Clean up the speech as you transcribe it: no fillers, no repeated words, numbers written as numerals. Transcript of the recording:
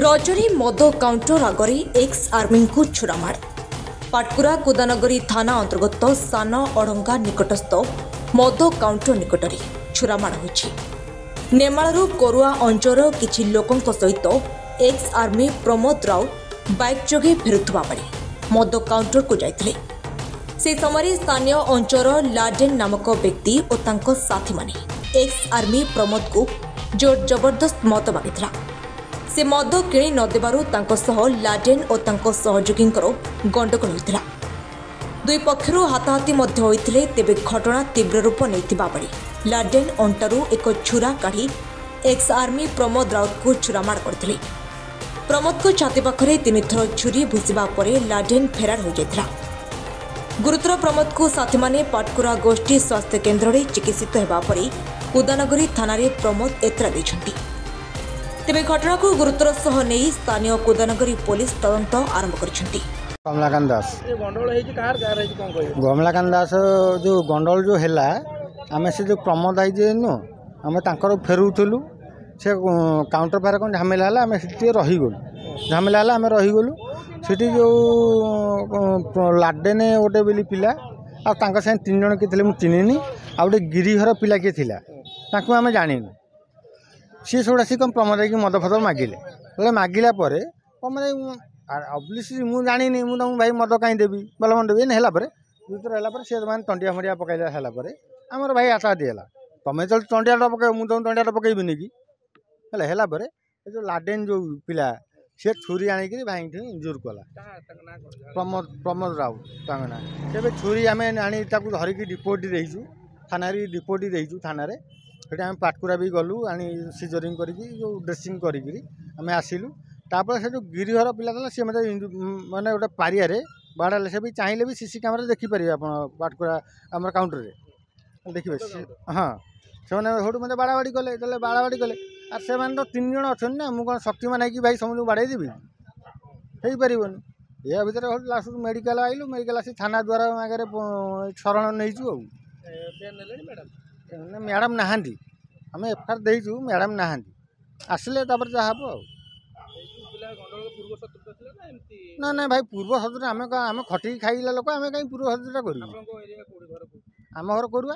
रजनी मद काउंटर आगे ex army को छुरामाड़ पाटकुरा कुदानगरी थाना अंतर्गत सान अड़ंगा निकटस्थ मद काउंटर निकट में छुरामाड़ होछि। नेमाळरू कोरुआ अंचल किछि लोकंक सहित ex army Pramod Raut bike जोगे फेरुथबा बेले मद काउंटर को जाइथिले। से समय स्थानीय अंचल लाडेन नामक व्यक्ति और तांको साथी माने एक्स आर्मी प्रमोद को जोर जबरदस्त मद मागिथिला। से मद किणी नदेबारु तांको सह लाडेन और तांको सहयोगींकर गंडगोल होइथिला। दुई पक्षरु हाथाहाथी मध्य होइथिले। तेबे घटना तीव्र रूप नैथिबा बेले लाडेन अंटारू एक छुरा काढ़ी एक्स आर्मी प्रमोद राउत को छुरामाड़ करथिले। प्रमोद को छाती पाखरे 3 थर छुरी भूसिबा परे लाडेन फेरार हो जाइथिला। गुरुतर प्रमोद को साथी माने पाटकुरा गोष्ठी स्वास्थ्य केन्द्र में चिकित्सित हेबा परे कुदानगरी थाना रे प्रमोद एतरा दैछंती। तेबे घटना को गुरुतर सह नहीं स्थानीय कुदानगरी पुलिस तदंत आरंभ करिसेंती। कमलाकांत दास कमलाकांत दास जो गंडल जो हैला आमे से जो प्रमोद आई जे नो आमे तांकर फेरुथलु से काउंटर पार कोन झमेला हला आमे सिटी रही गलु झमेला हला आमे रही गलु सिटी जो लाडेने ओटे बेली पिला आ तांका से 3 जण के थिले मु चिनिनी आ ओटे गिरिघर पिला के थिला ताकू आमे जानिनु सी सोड़ा सी कम प्रमोद की मद फद मागिले मागिला प्रमोद अब्लियसली मुझे जानी मुझे भाई मद कहीं देवी भल मन देवी है जुतर सी मैंने तंडिया फंडिया पकड़ा आमर भाई आशा है तुम्हें चल तंडिया पकड़ मुझे तुम तंडिया पकईबिनी कि है जो लाडेन जो पिला सी छुरी आणिक भाई इंजुर कला प्रमोद राउत ना तेज छुरी आम आनी धरिकी डिपोटी देचु थाना डिपोटी देचु थाना से आम पाटकुरा भी गलु आनी सीजरिंग करी जो ड्रेसिंग करी आम आसिलु तापर से जो गिरिघर पिला था सी मतलब माने गोटे पारिया बाड़ाले से भी चाहिए भी सीसी कैमरा देखिपारे आप पाटकुरा आम काउंटर में देखिए हाँ से मत बाड़ाबाड़ी कले बाड़ाबाड़ी कले आर से तो 3 जण अच्छा ना मुझे शक्तिमान है भाई समझ बाड़े देवी हो पार या भितर लास्ट मेडिकल आइलु मेडिकल आसी थाना द्वारा आगे शरण नहीं मैडम नहांती आम एफआईआर देचु मैडम नहांती आसिले जहाँ हम ना ना भाई पूर्व शत्रु आम खटी खाइला लोक आम कहीं पूर्व शत्रुता कर आम घर करुआ।